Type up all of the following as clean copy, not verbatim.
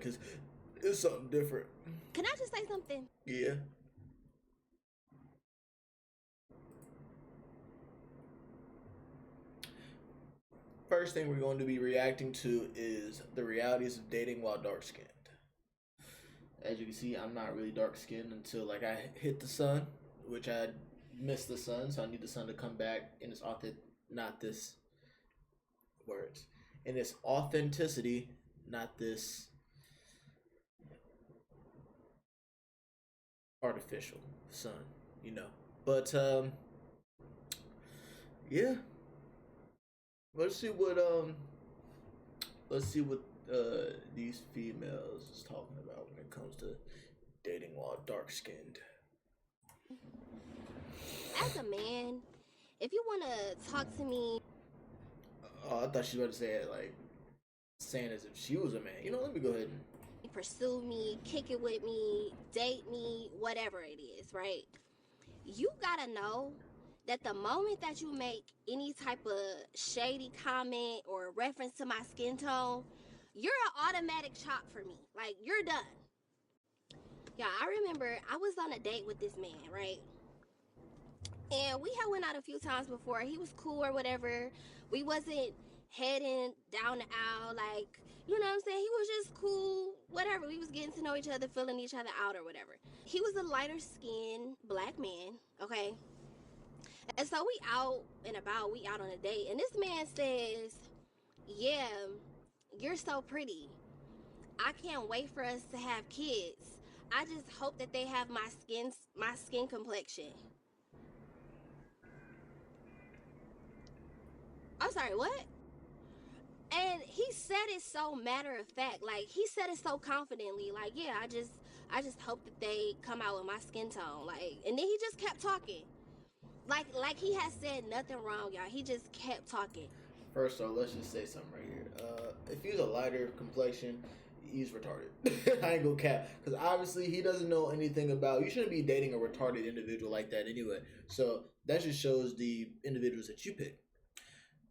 because it's something different. Can I just say something? Yeah. First thing we're going to be reacting to is the realities of dating while dark skinned. As you can see, I'm not really dark skinned until like I hit the sun, which I missed the sun, so I need the sun to come back in its not this words, in its authenticity, not this artificial sun, you know. But yeah, let's see what these females is talking about when it comes to dating while dark skinned. As a man, if you want to talk to me, Oh, I thought she was about to say it like saying as if she was a man. You know, let me go ahead and pursue me, kick it with me, date me, whatever it is, right? You gotta know that the moment that you make any type of shady comment or reference to my skin tone, you're an automatic chop for me. Like, you're done. Yeah, I remember I was on a date with this man, right? And we had went out a few times before. He was cool or whatever. We wasn't heading down the aisle like, you know what I'm saying? He was just cool, whatever. We was getting to know each other, filling each other out or whatever. He was a lighter skinned black man, okay? And so we out and about, we out on a date, and this man says, "Yeah, you're so pretty. I can't wait for us to have kids. I just hope that they have my skin complexion." I'm sorry, what? And he said it so matter of fact, like he said it so confidently, like, yeah, I just hope that they come out with my skin tone, like, and then he just kept talking, like he has said nothing wrong, y'all. He just kept talking. first off, let's just say something right here. If he's a lighter complexion, he's retarded. I ain't gonna cap, because obviously he doesn't know anything about. You shouldn't be dating a retarded individual like that anyway. So that just shows the individuals that you pick.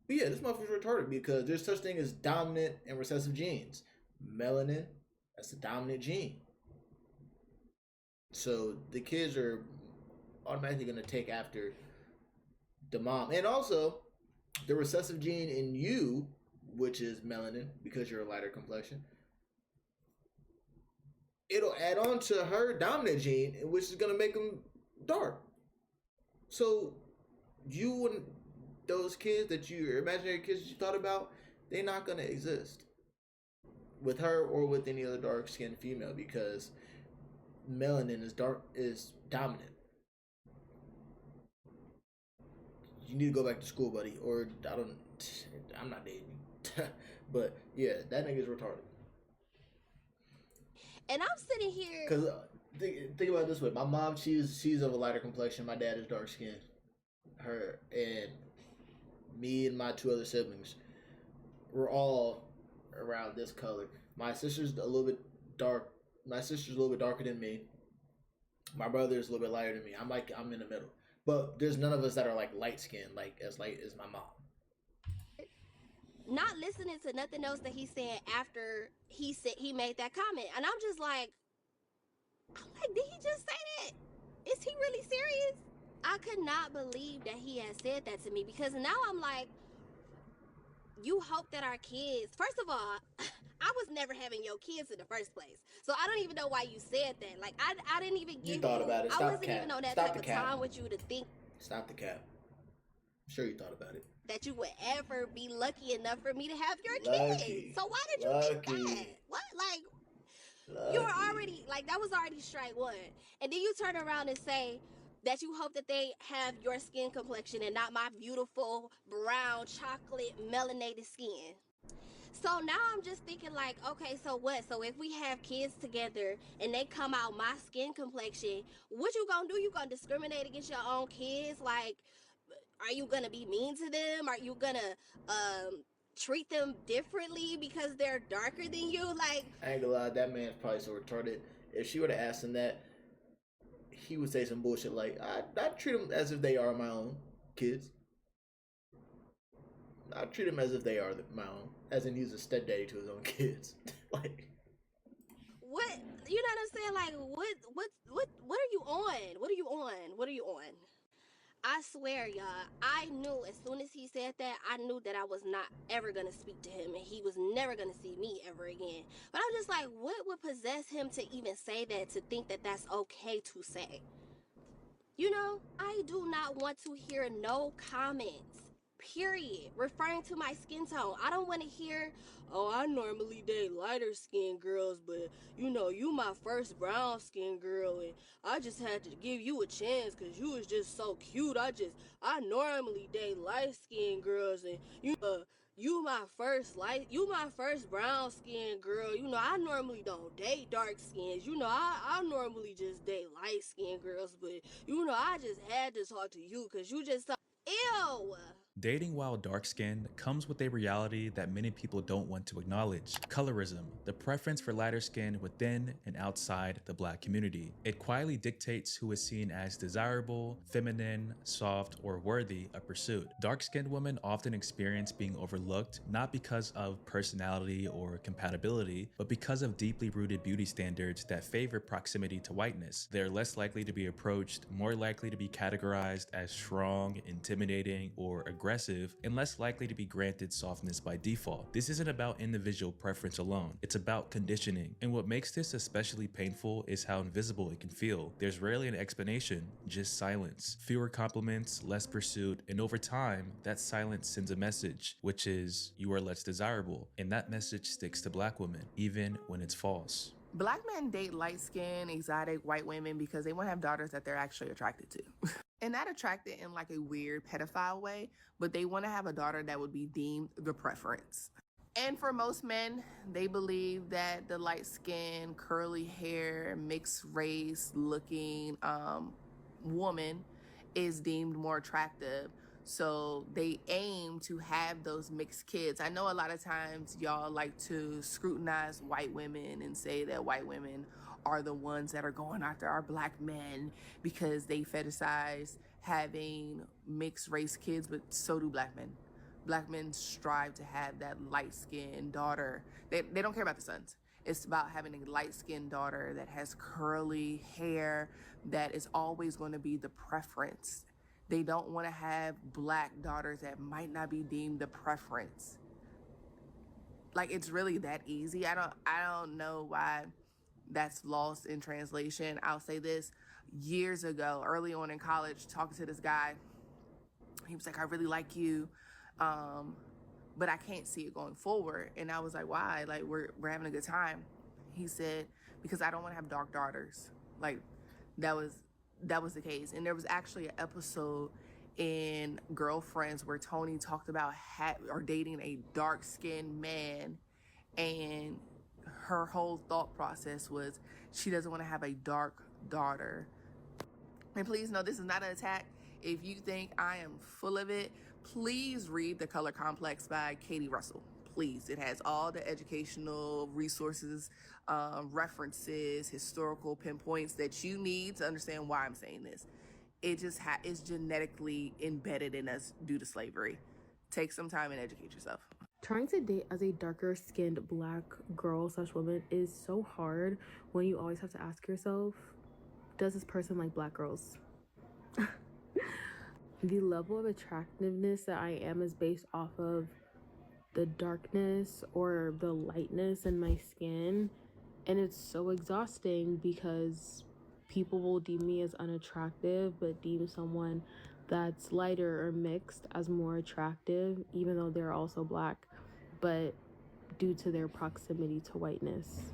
But yeah, this motherfucker's retarded because there's such thing as dominant and recessive genes. Melanin, that's the dominant gene. So the kids are automatically gonna take after the mom, and also the recessive gene in you, which is melanin, because you're a lighter complexion, it'll add on to her dominant gene, which is gonna make them dark. So you and those kids that you imaginary kids you thought about, they're not gonna exist with her or with any other dark skinned female because melanin is dominant. You need to go back to school, buddy, or I'm not dating you. But yeah, that nigga's retarded. And I'm sitting here. Cause think about it this way: my mom, she's of a lighter complexion. My dad is dark skinned. Her and me and my two other siblings, we're all around this color. My sister's a little bit dark. My sister's a little bit darker than me. My brother's a little bit lighter than me. I'm in the middle. But there's none of us that are like light skinned, like as light as my mom. Not listening to nothing else that he said after he said he made that comment, and I'm like, did he just say that? Is he really serious? I could not believe that he had said that to me, because now I'm like, you hope that our kids, first of all, I was never having your kids in the first place, so I don't even know why you said that. Like, I didn't even give you thought about it. Stop I wasn't even on that type of time with you to think. Stop the cap. I'm sure you thought about it. That you would ever be lucky enough for me to have your kids. So why did you think that? What? Like, you were already, like, that was already strike one. And then you turn around and say that you hope that they have your skin complexion and not my beautiful brown chocolate melanated skin. So now I'm just thinking, like, okay, so what? So if we have kids together and they come out my skin complexion, what you gonna do? You gonna discriminate against your own kids? Like, are you gonna be mean to them? Are you gonna treat them differently because they're darker than you? Like, I ain't gonna lie, that man's probably so retarded. If she would have asked him that, he would say some bullshit like, I treat them as if they are my own kids. I treat them as if they are my own, as in he's a stepdaddy to his own kids. Like, saying? Like, what are you on? What are you on? What are you on? I swear, y'all, I knew as soon as he said that, I knew that I was not ever gonna speak to him and he was never gonna see me ever again. But I'm just like, what would possess him to even say that, to think that that's okay to say? You know, I do not want to hear no comments, period, referring to my skin tone. I don't want to hear, oh, I normally date lighter skinned girls, but you know, you my first brown skinned girl, and I just had to give you a chance because you was just so cute. I normally date light skinned girls, and you my first brown skinned girl. You know, I normally don't date dark skins. You know, I normally just date light skinned girls, but you know, I just had to talk to you because you just ew. Dating while dark-skinned comes with a reality that many people don't want to acknowledge: colorism, the preference for lighter skin within and outside the Black community. It quietly dictates who is seen as desirable, feminine, soft, or worthy of pursuit. Dark-skinned women often experience being overlooked not because of personality or compatibility, but because of deeply rooted beauty standards that favor proximity to whiteness. They are less likely to be approached, more likely to be categorized as strong, intimidating, or aggressive, and less likely to be granted softness by default. This isn't about individual preference alone, it's about conditioning. And what makes this especially painful is how invisible it can feel. There's rarely an explanation, just silence. Fewer compliments, less pursuit, and over time, that silence sends a message, which is, you are less desirable. And that message sticks to Black women, even when it's false. Black men date light-skinned, exotic white women because they want to have daughters that they're actually attracted to. And not attracted in like a weird pedophile way, but they want to have a daughter that would be deemed the preference. And for most men, they believe that the light-skinned, curly hair, mixed race looking woman is deemed more attractive. So they aim to have those mixed kids. I know a lot of times y'all like to scrutinize white women and say that white women are the ones that are going after our Black men because they fetishize having mixed race kids, but so do Black men. Black men strive to have that light-skinned daughter. They don't care about the sons. It's about having a light-skinned daughter that has curly hair, that is always going to be the preference. They don't want to have Black daughters that might not be deemed the preference. Like, it's really that easy. I don't know why that's lost in translation. I'll say this: years ago, early on in college, talking to this guy, he was like, I really like you, but I can't see it going forward. And I was like, why? Like, we're having a good time. He said, because I don't want to have dark daughters. Like, that was the case. And there was actually an episode in Girlfriends where Tony talked about dating a dark-skinned man, and her whole thought process was she doesn't want to have a dark daughter. And please know, this is not an attack. If you think I am full of it, please read The Color Complex by Katie Russell. Please. It has all the educational resources, references, historical pinpoints that you need to understand why I'm saying this. It just is genetically embedded in us due to slavery. Take some time and educate yourself. Trying to date as a darker skinned Black girl / woman is so hard when you always have to ask yourself, does this person like Black girls? The level of attractiveness that I am is based off of the darkness or the lightness in my skin, and it's so exhausting because people will deem me as unattractive but deem someone that's lighter or mixed as more attractive, even though they're also Black, but due to their proximity to whiteness.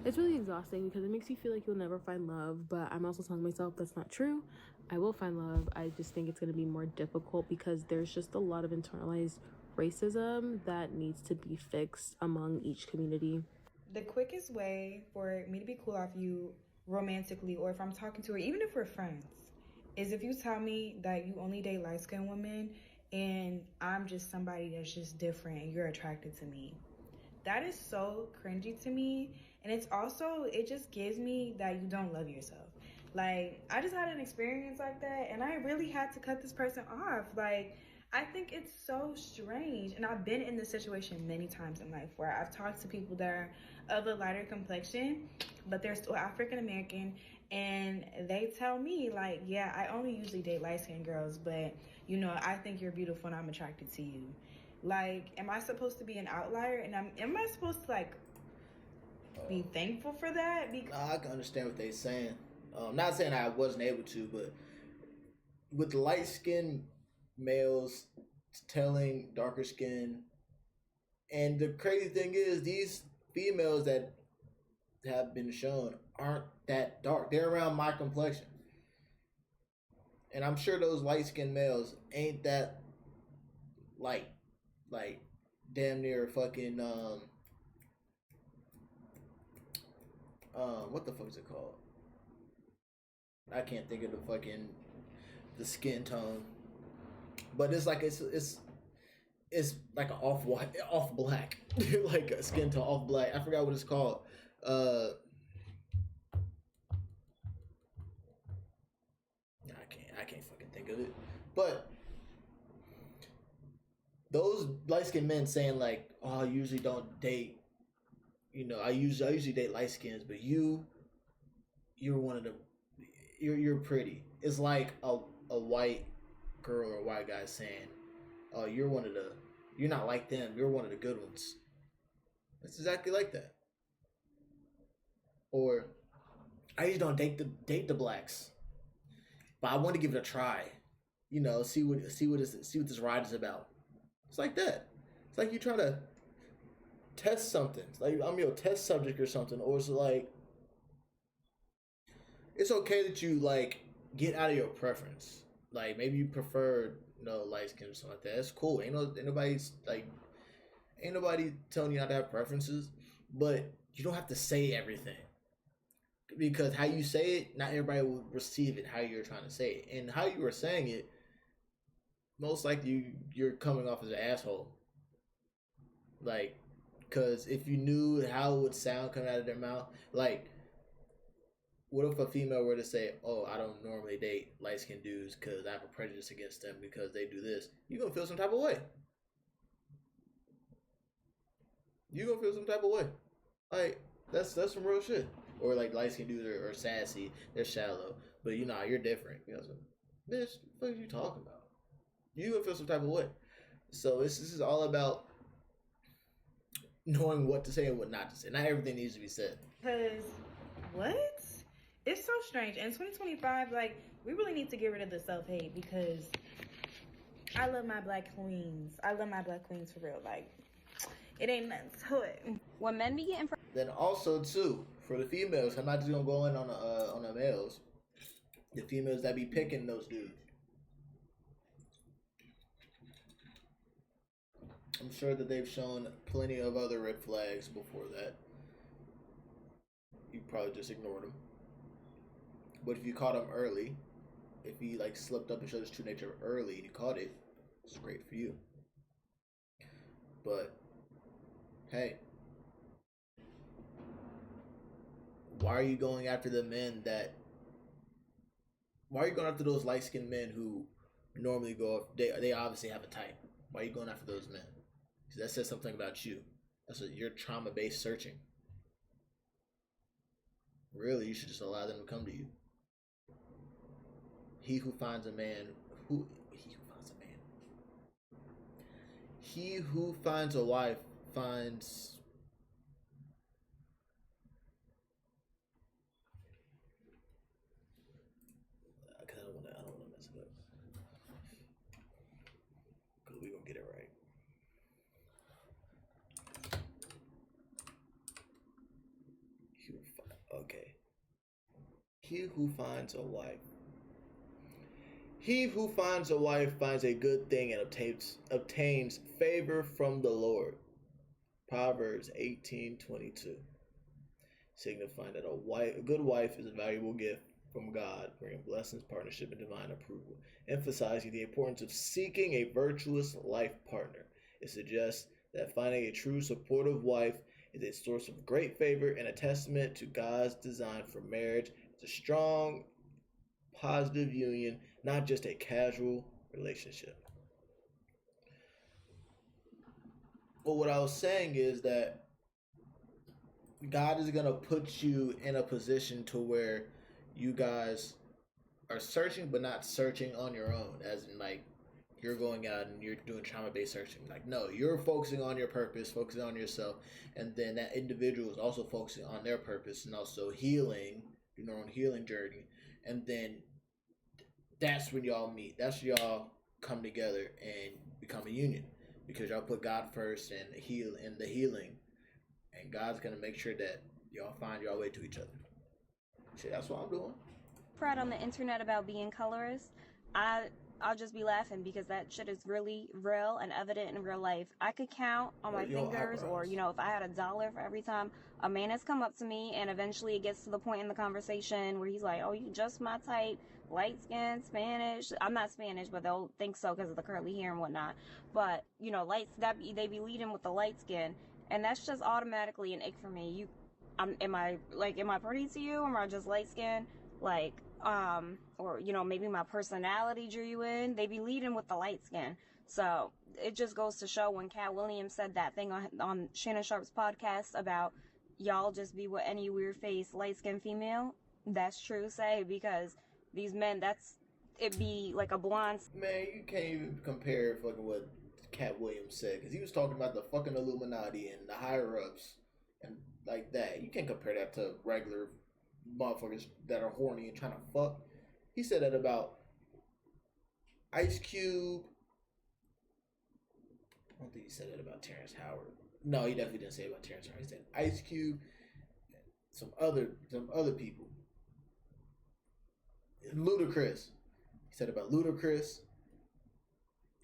It's really exhausting because it makes you feel like you'll never find love, but I'm also telling myself that's not true. I will find love. I just think it's going to be more difficult because there's just a lot of internalized racism that needs to be fixed among each community. The quickest way for me to be cool off you romantically, or if I'm talking to her, even if we're friends, is if you tell me that you only date light-skinned women and I'm just somebody that's just different and you're attracted to me. That is so cringy to me. And it's also, it just gives me that you don't love yourself. Like, I just had an experience like that and I really had to cut this person off. Like, I think it's so strange. And I've been in this situation many times in life where I've talked to people that of a lighter complexion, but they're still African American, and they tell me like, yeah, I only usually date light skinned girls, but you know, I think you're beautiful and I'm attracted to you. Like, am I supposed to be an outlier? And am I supposed to like be thankful for that? I can understand what they're saying. Not saying I wasn't able to, but with light skinned males telling darker skin, and the crazy thing is, these females that have been shown aren't that dark. They're around my complexion. And I'm sure those light skinned males ain't that light. Like damn near fucking what the fuck is it called? I can't think of the skin tone. But it's like it's like an off white, off black, like a skin tone off black. I forgot what it's called. I can't fucking think of it. But those light skinned men saying like, "Oh, I usually don't date. You know, I usually date light skins, but you're one of the, you're pretty." It's like a white girl or a white guy saying, "Oh, you're not like them. You're one of the good ones." It's exactly like that. Or I usually don't date the blacks, but I want to give it a try. You know, see what this ride is about. It's like that. It's like you try to test something. It's like I'm your test subject or something. Or it's like it's okay that you like get out of your preference. Like maybe you prefer light skin or something like that. That's cool. Ain't nobody telling you not to have preferences, but you don't have to say everything. Because how you say it, not everybody will receive it how you're trying to say it. And how you were saying it, most likely you're coming off as an asshole. Like, because if you knew how it would sound coming out of their mouth, like, what if a female were to say, "Oh, I don't normally date light-skinned dudes because I have a prejudice against them because they do this," you're going to feel some type of way. You're going to feel some type of way. Like, that's some real shit. Or like light-skinned dudes are sassy, they're shallow, but you're different. You know, so, bitch, what are you talking about? You gonna feel some type of way. So this is all about knowing what to say and what not to say. Not everything needs to be said. Because what? It's so strange. In 2025, like, we really need to get rid of the self-hate because I love my black queens. I love my black queens for real. Like, it ain't nothing to it. When men be getting Then also too, for the females, I'm not just gonna go in on the males. The females that be picking those dudes. I'm sure that they've shown plenty of other red flags before that. You probably just ignored them. But if you caught him early, if he like slipped up and showed his true nature early and you caught it, it's great for you. But hey, why are you going after the men that? Why are you going after those light-skinned men who normally go up? They obviously have a type. Why are you going after those men? Because that says something about you. That's what you're trauma-based searching. Really, you should just allow them to come to you. He who finds a wife finds. Because I don't want to mess it up. Because we gonna get it right. Okay. He who finds a wife finds a good thing and obtains favor from the Lord. Proverbs 18:22, signifying that a good wife is a valuable gift from God, bringing blessings, partnership, and divine approval, emphasizing the importance of seeking a virtuous life partner. It suggests that finding a true supportive wife is a source of great favor and a testament to God's design for marriage. It's a strong, positive union, not just a casual relationship. But what I was saying is that God is gonna put you in a position to where you guys are searching, but not searching on your own, as in like you're going out and you're doing trauma-based searching. Like, no, you're focusing on your purpose, focusing on yourself, and then that individual is also focusing on their purpose and also healing, doing their own healing journey, and then that's when y'all meet. That's when y'all come together and become a union because y'all put God first and heal in the healing, and God's gonna make sure that y'all find your way to each other. Shit, that's what I'm doing. Proud on the internet about being colorist, I'll just be laughing because that shit is really real and evident in real life. I could count on my fingers, or if I had $1 for every time a man has come up to me, and eventually it gets to the point in the conversation where he's like, "Oh, you just my type, light skin, Spanish." I'm not Spanish, but they'll think so because of the curly hair and whatnot. But they be leading with the light skin, and that's just automatically an ick for me. Am I pretty to you, or am I just light skin? Or maybe my personality drew you in. They be leading with the light skin. So it just goes to show when Cat Williams said that thing on Shannon Sharp's podcast about y'all just be with any weird face light skinned female. That's true to say, because these men, it be like a blonde. Man, you can't even compare fucking what Cat Williams said, because he was talking about the fucking Illuminati and the higher ups and like that. You can't compare that to regular motherfuckers that are horny and trying to fuck. He said that about Ice Cube. I don't think he said that about Terrence Howard. No, he definitely didn't say it about Terrence Howard. He said Ice Cube, some other people. Ludacris. He said about Ludacris.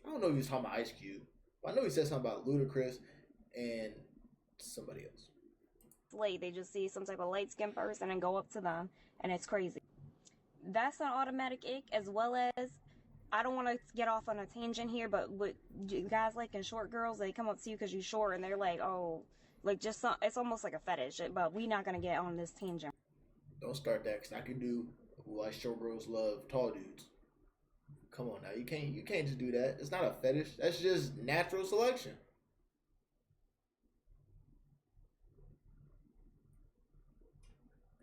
I don't know if he was talking about Ice Cube, but I know he said something about Ludacris and somebody else. They just see some type of light skinned person and go up to them, and it's crazy. That's an automatic ick, as well as, I don't want to get off on a tangent here, but with guys liking short girls, they come up to you because you're short, and they're like, oh, it's almost like a fetish, but we not going to get on this tangent. Don't start that, because I can do why short girls love tall dudes. Come on now, you can't just do that. It's not a fetish. That's just natural selection.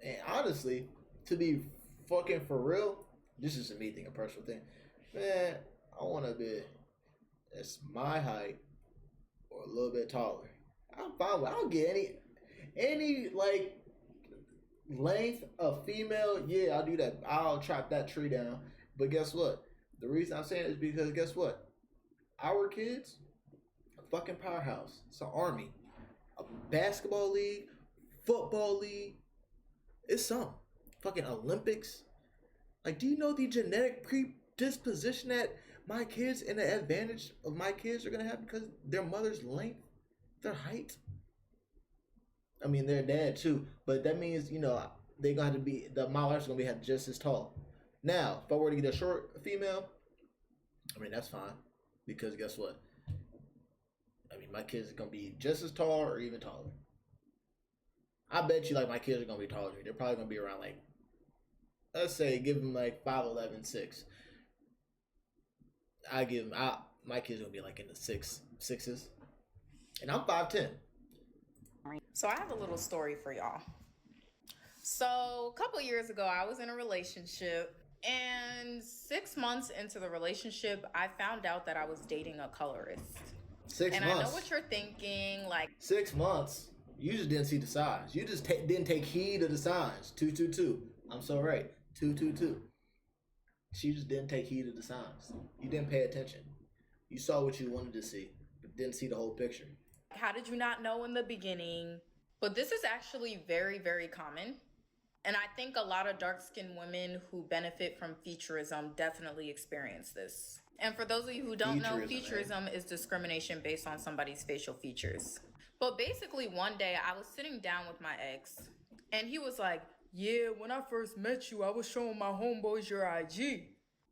And honestly, to be fucking for real, this is a me thing, a personal thing. Man, I want to be that's my height or a little bit taller. I'm fine with. I don't get any like length of female. Yeah, I'll do that. I'll chop that tree down. But guess what? The reason I'm saying it is because guess what? Our kids, a fucking powerhouse. It's an army, a basketball league, football league. It's some fucking Olympics. Like, do you know the genetic predisposition that my kids and the advantage of my kids are gonna have because their mother's length, their height? I mean, their dad too, but that means they're gonna have to be my wife's gonna be just as tall. Now, if I were to get a short female, I mean that's fine because guess what? I mean, my kids are gonna be just as tall or even taller. I bet you my kids are gonna be taller than me. They're probably gonna be around let's say give them 5'11", 6. I give them my kids are gonna be in the sixes, and I'm 5'10". So I have a little story for y'all. So a couple years ago, I was in a relationship, and 6 months into the relationship, I found out that I was dating a colorist. 6 months. And I know what you're thinking, 6 months. You just didn't see the signs. You just didn't take heed of the signs. 222. I'm so right. 222. She just didn't take heed of the signs. You didn't pay attention. You saw what you wanted to see, but didn't see the whole picture. How did you not know in the beginning? But this is actually very, very common. And I think a lot of dark-skinned women who benefit from featureism definitely experience this. And for those of you who don't know, featureism is discrimination based on somebody's facial features. But basically one day I was sitting down with my ex and he was like, yeah, when I first met you, I was showing my homeboys your IG.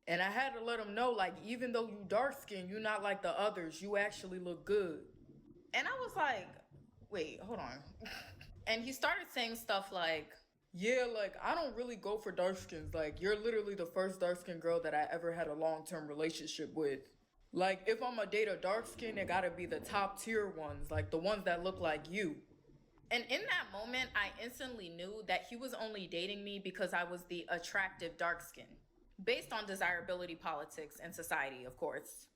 And I had to let him know, even though you dark skinned, you're not like the others. You actually look good. And I was like, wait, hold on. And he started saying stuff like, yeah, I don't really go for dark skins. You're literally the first dark skinned girl that I ever had a long-term relationship with. If I'm gonna date a dark skin, it gotta be the top tier ones, the ones that look like you. And in that moment, I instantly knew that he was only dating me because I was the attractive dark skin, based on desirability politics and society, of course.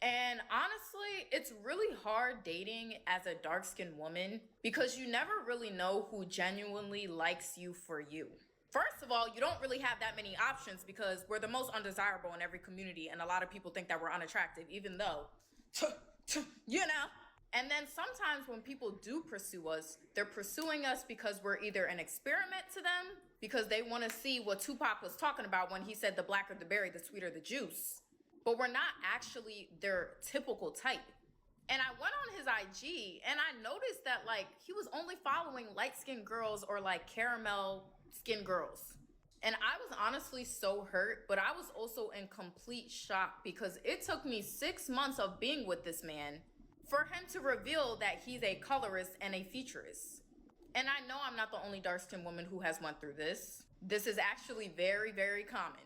And honestly, it's really hard dating as a dark skinned woman because you never really know who genuinely likes you for you. First of all, you don't really have that many options because we're the most undesirable in every community, and a lot of people think that we're unattractive, even though, you know. And then sometimes when people do pursue us, they're pursuing us because we're either an experiment to them, because they want to see what Tupac was talking about when he said the blacker the berry, the sweeter the juice. But we're not actually their typical type. And I went on his IG and I noticed that like he was only following light-skinned girls or like caramel-skinned girls. And I was honestly so hurt, but I was also in complete shock because it took me 6 months of being with this man for him to reveal that he's a colorist and a featurist. And I know I'm not the only dark-skinned woman who has went through this. This is actually very, very common.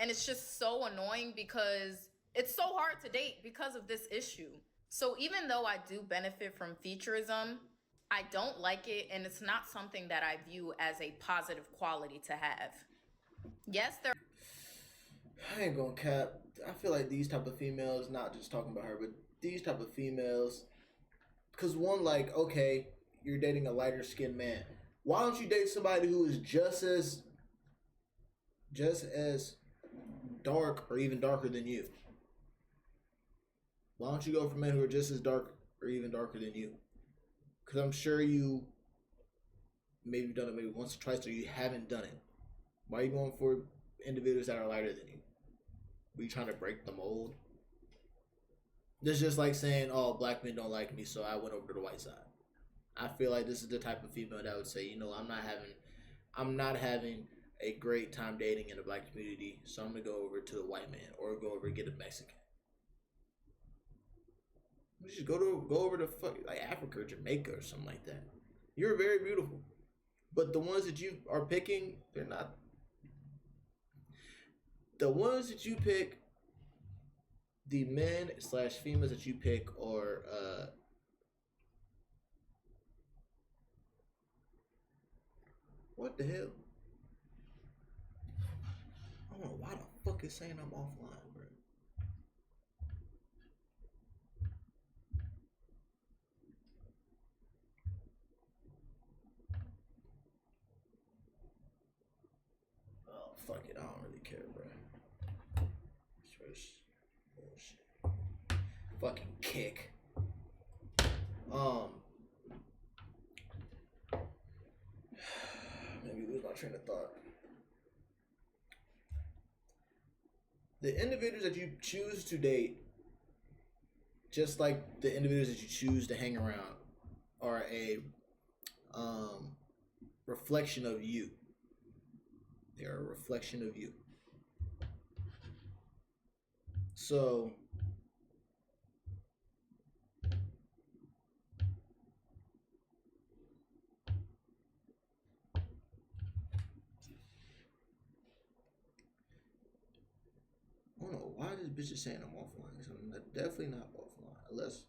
And it's just so annoying because it's so hard to date because of this issue. So even though I do benefit from featurism, I don't like it, and it's not something that I view as a positive quality to have. Yes, there. I ain't gonna cap. I feel like these type of females, not just talking about her, but these type of females, because one, like, okay, you're dating a lighter skinned man. Why don't you date somebody who is just as dark or even darker than you? Why don't you go for men who are just as dark or even darker than you? Because I'm sure you maybe done it maybe once or twice, or you haven't done it. Why are you going for individuals that are lighter than you? Are you trying to break the mold? This is just like saying, oh, black men don't like me, so I went over to the white side. I feel like this is the type of female that would say, you know, I'm not having a great time dating in the black community, so I'm gonna go over to the white man or go over and get a Mexican. You should go over to like Africa or Jamaica or something like that. You're very beautiful, but the ones that you are picking, they're not. The ones that you pick, the men / females that you pick are what the hell? I don't know why the fuck is saying I'm offline, bro. Oh, fuck it. I don't really care, bro. Bullshit. Fucking kick. Maybe lose my train of thought. The individuals that you choose to date, just like the individuals that you choose to hang around, are a reflection of you. They are a reflection of you. So I don't know why this bitch is saying I'm offline. So I'm definitely not offline,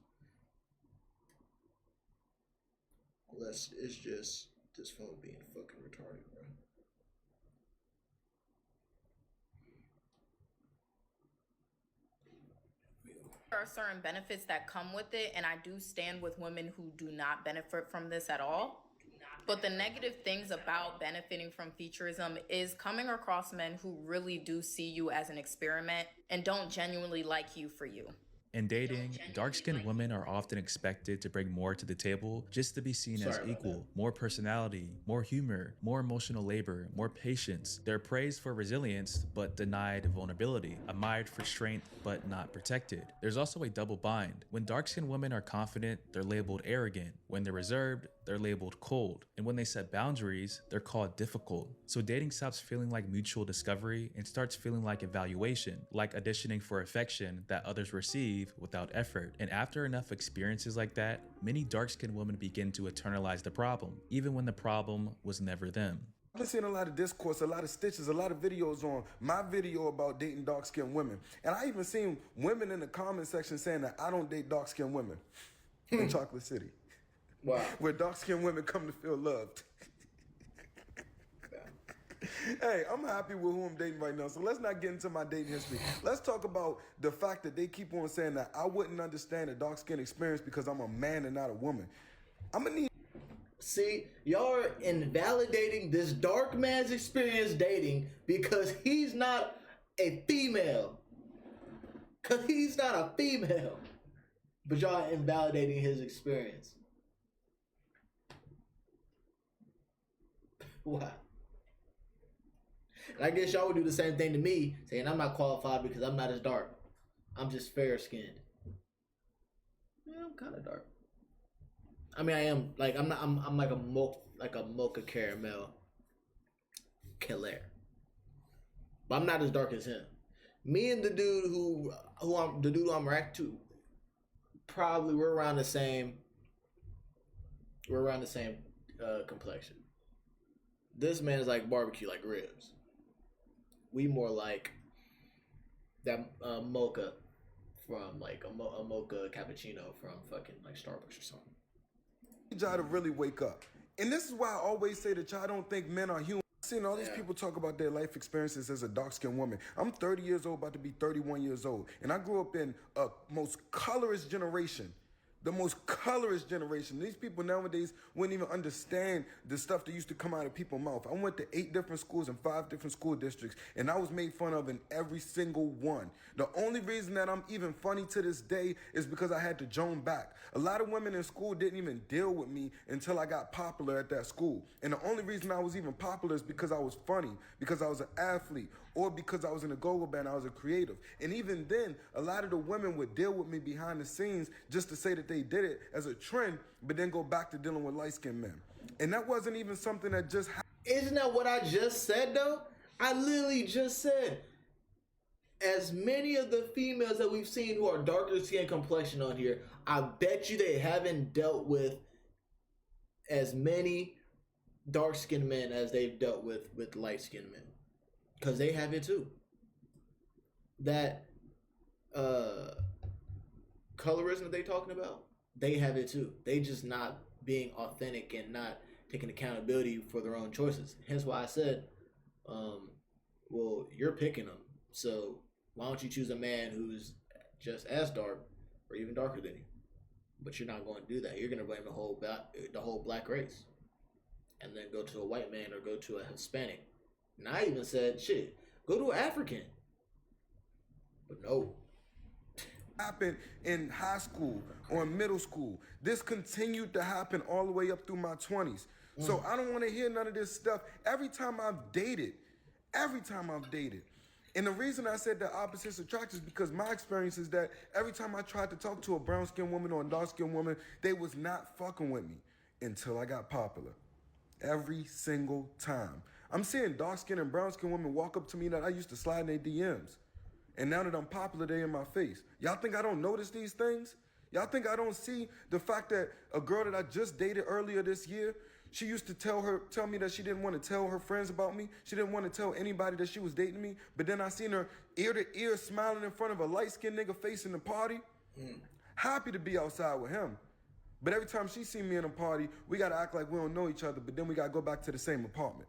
unless it's just this phone being fucking retarded, bro. There are certain benefits that come with it, and I do stand with women who do not benefit from this at all. But the negative things about benefiting from featurism is coming across men who really do see you as an experiment and don't genuinely like you for you. In dating, dark-skinned women are often expected to bring more to the table just to be seen as equal. More personality, more humor, more emotional labor, more patience. They're praised for resilience, but denied vulnerability. Admired for strength, but not protected. There's also a double bind. When dark-skinned women are confident, they're labeled arrogant. When they're reserved, they're labeled cold. And when they set boundaries, they're called difficult. So dating stops feeling like mutual discovery and starts feeling like evaluation, like auditioning for affection that others receive without effort. And after enough experiences like that, many dark-skinned women begin to internalize the problem, even when the problem was never them. I've been seeing a lot of discourse, a lot of stitches, a lot of videos on my video about dating dark-skinned women. And I even seen women in the comment section saying that I don't date dark-skinned women in Chocolate City. Wow. Where dark-skinned women come to feel loved. Hey, I'm happy with who I'm dating right now, so let's not get into my dating history. Let's talk about the fact that they keep on saying that I wouldn't understand a dark-skin experience because I'm a man and not a woman. I'm gonna need... See, y'all are invalidating this dark man's experience dating because he's not a female. Because he's not a female. But y'all are invalidating his experience. Wow. And I guess y'all would do the same thing to me, saying I'm not qualified because I'm not as dark. I'm just fair-skinned. Yeah, I'm kind of dark. I mean, I am like I'm like a mocha caramel Keller, but I'm not as dark as him. Me and the dude who I'm racked to, probably we're around the same. We're around the same complexion. This man's like barbecue, like ribs. We more like that mocha from like a mocha cappuccino from fucking like Starbucks or something. Y'all to really wake up. And this is why I always say that y'all don't think men are human. I've seen all these people talk about their life experiences as a dark-skinned woman. I'm 30 years old, about to be 31 years old. And I grew up in a most colorist generation. The most colorist generation. These people nowadays wouldn't even understand the stuff that used to come out of people's mouth. I went to 8 different schools in 5 different school districts, and I was made fun of in every single one. The only reason that I'm even funny to this day is because I had to joan back. A lot of women in school didn't even deal with me until I got popular at that school. And the only reason I was even popular is because I was funny, because I was an athlete, or because I was in a go-go band, I was a creative. And even then, a lot of the women would deal with me behind the scenes just to say that they did it as a trend, but then go back to dealing with light-skinned men. And that wasn't even something that just happened. Isn't that what I just said, though? I literally just said, as many of the females that we've seen who are darker skin complexion on here, I bet you they haven't dealt with as many dark-skinned men as they've dealt with light-skinned men. Because they have it too. That colorism that they talking about, they have it too. They just not being authentic and not taking accountability for their own choices. Hence why I said, well, you're picking them. So why don't you choose a man who's just as dark or even darker than you? But you're not going to do that. You're going to blame the whole black race. And then go to a white man or go to a Hispanic. And I even said, shit, go to an African. But no. Happened in high school or middle school. This continued to happen all the way up through my 20s. So I don't want to hear none of this stuff. Every time I've dated, and the reason I said that opposites attract is because my experience is that every time I tried to talk to a brown-skinned woman or a dark-skinned woman, they was not fucking with me until I got popular. Every single time. I'm seeing dark-skinned and brown-skinned women walk up to me that I used to slide in their DMs. And now that I'm popular, they in my face. Y'all think I don't notice these things? Y'all think I don't see the fact that a girl that I just dated earlier this year, she used to tell me that she didn't want to tell her friends about me. She didn't want to tell anybody that she was dating me. But then I seen her ear to ear smiling in front of a light-skinned nigga facing the party. Happy to be outside with him. But every time she see me in a party, we got to act like we don't know each other, but then we got to go back to the same apartment.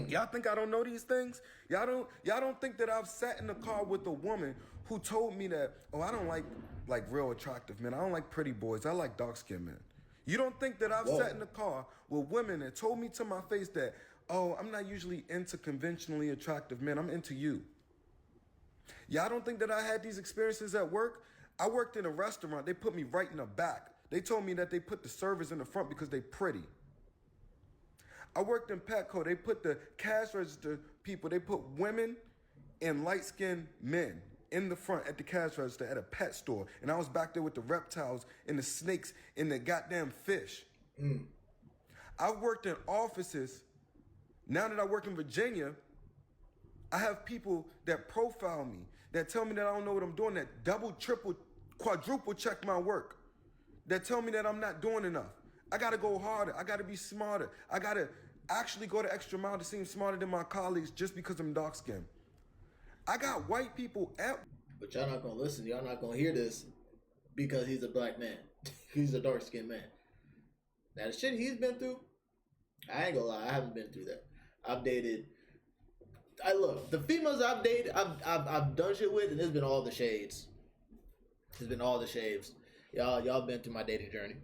Y'all think I don't know these things? Y'all don't think that I've sat in the car with a woman who told me that, oh, I don't like real attractive men. I don't like pretty boys. I like dark-skinned men. You don't think that I've sat in the car with women that told me to my face that, oh, I'm not usually into conventionally attractive men. I'm into you. Y'all don't think that I had these experiences at work? I worked in a restaurant. They put me right in the back. They told me that they put the servers in the front because they pretty. I worked in Petco. They put the cash register people, they put women and light-skinned men in the front at the cash register at a pet store. And I was back there with the reptiles and the snakes and the goddamn fish. I've worked in offices. Now that I work in Virginia, I have people that profile me, that tell me that I don't know what I'm doing, that double, triple, quadruple check my work, that tell me that I'm not doing enough. I gotta go harder. I gotta be smarter. I gotta actually go the extra mile to seem smarter than my colleagues just because I'm dark skinned. I got white people at... But y'all not gonna listen. Y'all not gonna hear this because he's a black man. He's a dark skinned man. Now the shit he's been through, I ain't gonna lie, I haven't been through that. I've dated. I look the females I've dated, I've done shit with, and it's been all the shades. It's been all the shades. Y'all been through my dating journey,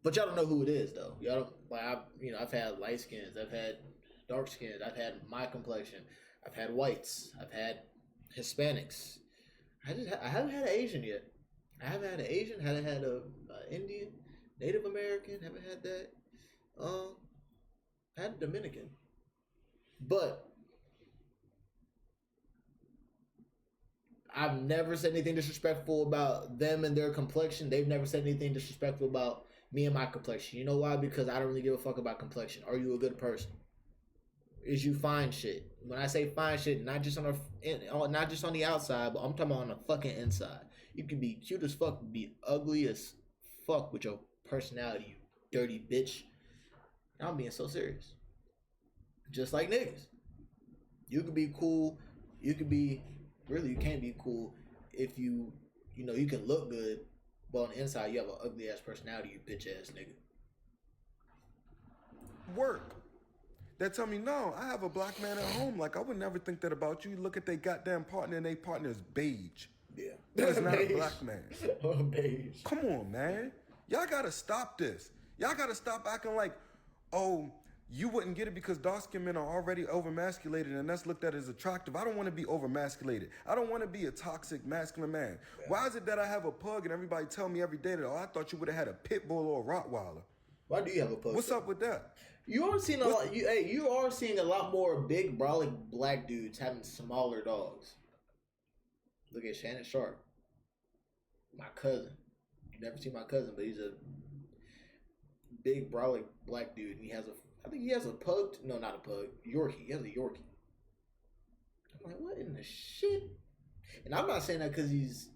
but y'all don't know who it is though. Y'all don't like. I've had light skins, I've had dark skins, I've had my complexion, I've had whites, I've had Hispanics. I haven't had an Asian yet. I haven't had an Asian. Haven't had a Indian, Native American. Haven't had that. Had a Dominican, but I've never said anything disrespectful about them and their complexion. They've never said anything disrespectful about me and my complexion. You know why? Because I don't really give a fuck about complexion. Are you a good person? Is you fine shit? When I say fine shit, not just on the outside, but I'm talking about on the fucking inside. You can be cute as fuck, be ugly as fuck with your personality, you dirty bitch. I'm being so serious. Just like niggas. You could be cool. You could be, really, you can't be cool if you can look good, but on the inside you have an ugly ass personality, you bitch ass nigga. Work. That tell me, no, I have a black man at home. Like, I would never think that about you. Look at their goddamn partner, and their partner is beige. Yeah. That's not a black man. Beige. Come on, man. Y'all gotta stop this. Y'all gotta stop acting like, oh, you wouldn't get it because dark-skinned men are already overmasculated and that's looked at as attractive. I don't want to be overmasculated. I don't want to be a toxic masculine man. Yeah. Why is it that I have a pug and everybody tell me every day that, oh, I thought you would have had a pit bull or a Rottweiler? Why do you have a pug? What's up with that? You are seeing a lot. You are seeing a lot more big, brolic black dudes having smaller dogs. Look at Shannon Sharp, my cousin. You never seen my cousin, but he's a big, brolic black dude, and I think he has a pug. No, not a pug. Yorkie. He has a Yorkie. I'm like, what in the shit? And I'm not saying that because he's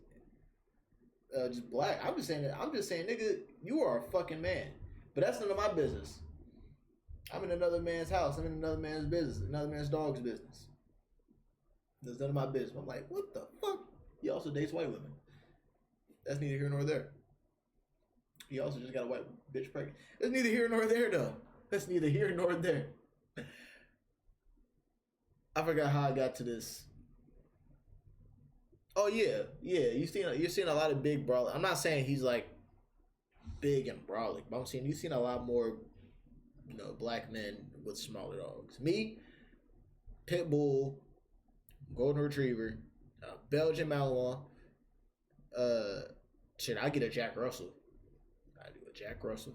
just black. I'm just saying, nigga, you are a fucking man. But that's none of my business. I'm in another man's house. I'm in another man's business. Another man's dog's business. That's none of my business. I'm like, what the fuck? He also dates white women. That's neither here nor there. He also just got a white bitch pregnant. That's neither here nor there, though. That's neither here nor there. I forgot how I got to this. Oh yeah. You're seeing a lot of big brolic. I'm not saying he's like big and brolic, but I'm saying you've seen a lot more, black men with smaller dogs. Me, pit bull, golden retriever, Belgian Malinois. I get a Jack Russell. I do a Jack Russell.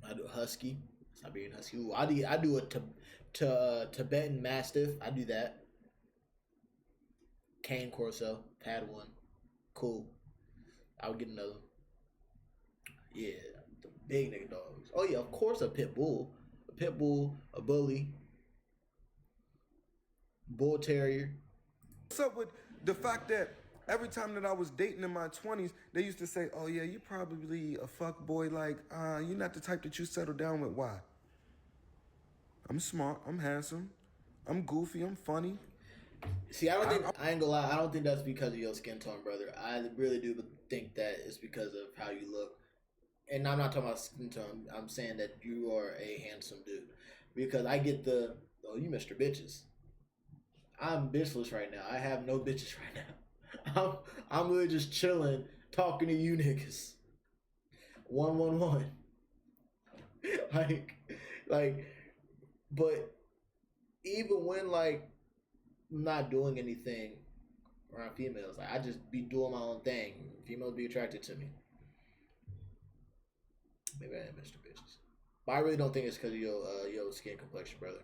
I do a Husky, Siberian Husky. Ooh, I do a Tibetan Mastiff. I do that. Cane Corso, had one. Cool. I would get another one. Yeah, the big nigga dogs. Oh yeah, of course a pit bull. A bully, bull terrier. What's up with the fact that every time that I was dating in my 20s, they used to say, oh yeah, you probably a fuck boy, like, you're not the type that you settle down with. Why? I'm smart, I'm handsome, I'm goofy, I'm funny. See, I ain't gonna lie, I don't think that's because of your skin tone, brother. I really do think that it's because of how you look. And I'm not talking about skin tone, I'm saying that you are a handsome dude. Because I get you Mr. Bitches. I'm bitchless right now. I have no bitches right now. I'm really just chilling, talking to you niggas. 111. But even when I'm not doing anything around females, I just be doing my own thing. Females be attracted to me. Maybe I am Mr. Bitches. But I really don't think it's because of your skin complexion, brother.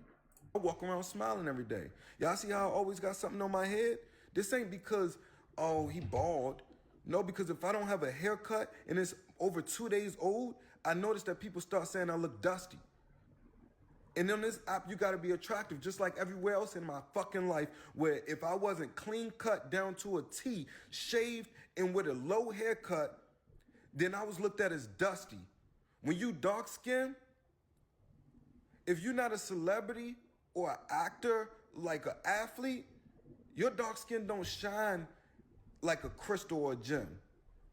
I walk around smiling every day. Y'all see how I always got something on my head? This ain't because, oh, he bald. No, because if I don't have a haircut and it's over 2 days old, I notice that people start saying I look dusty. And on this app, you gotta be attractive, just like everywhere else in my fucking life, where if I wasn't clean cut down to a T, shaved, and with a low haircut, then I was looked at as dusty. When you dark skinned, if you're not a celebrity or an actor, like an athlete, your dark skin don't shine like a crystal or a gem.